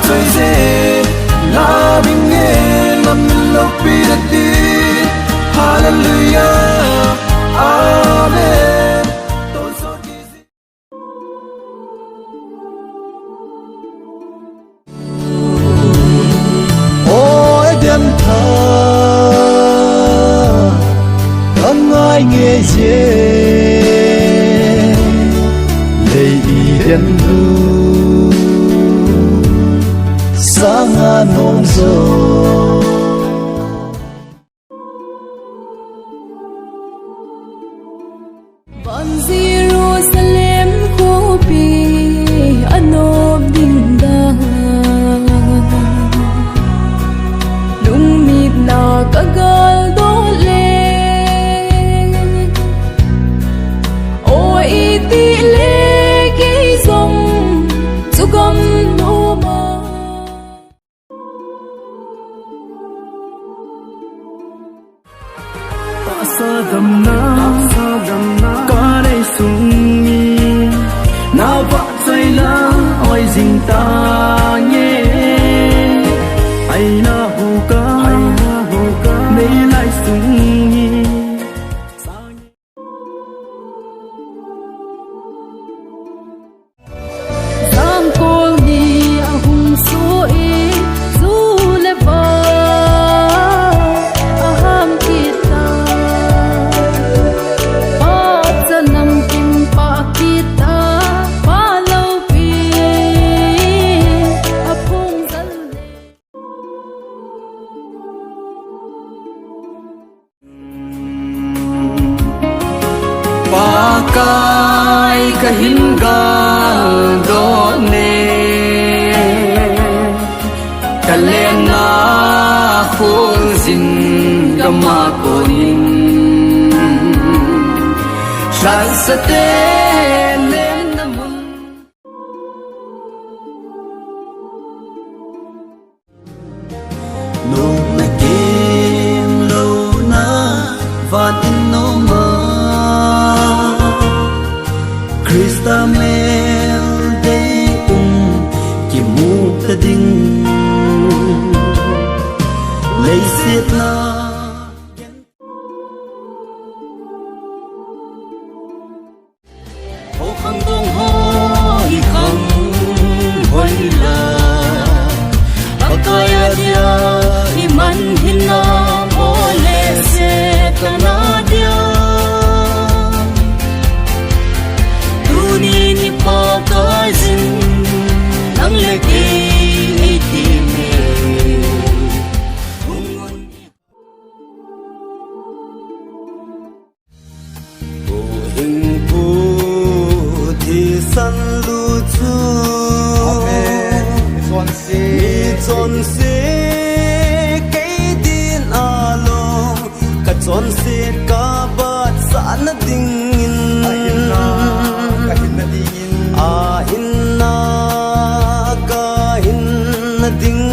chơi dễ la bình nghe làm lâu pi đất đi hallelujah amen. ôi đêm thơ không ai nghe dễ lấy ý đêm lu sáng nông gió Bon Jerusalem ko pi anom ding da lung mit na kagal do le o iti le ki song chu gam no ma sa gam na có đây sung mi nào vợ chơi la ôi dinh ta nhé ai na hu ca mấy lại sung mi sang kol ni ahum so e zu le ba aham kita pa sanam kim pa kita pa lo pi apung zal le pakai kahinggal do ne kalena khul zin gama konin shansate len namun nụ na kim lâu na van no ma Krista mel day ki mu ta ding lấy xiết na ho khang dong ho hi khang hoi la akaya dia iman hina ole se kanadia tuni ni pa kazin nang leki itime hình phù thì săn lu chu chọn si cái tin along cả chọn si cả bát sẵn ding in a hinna ka hinna ding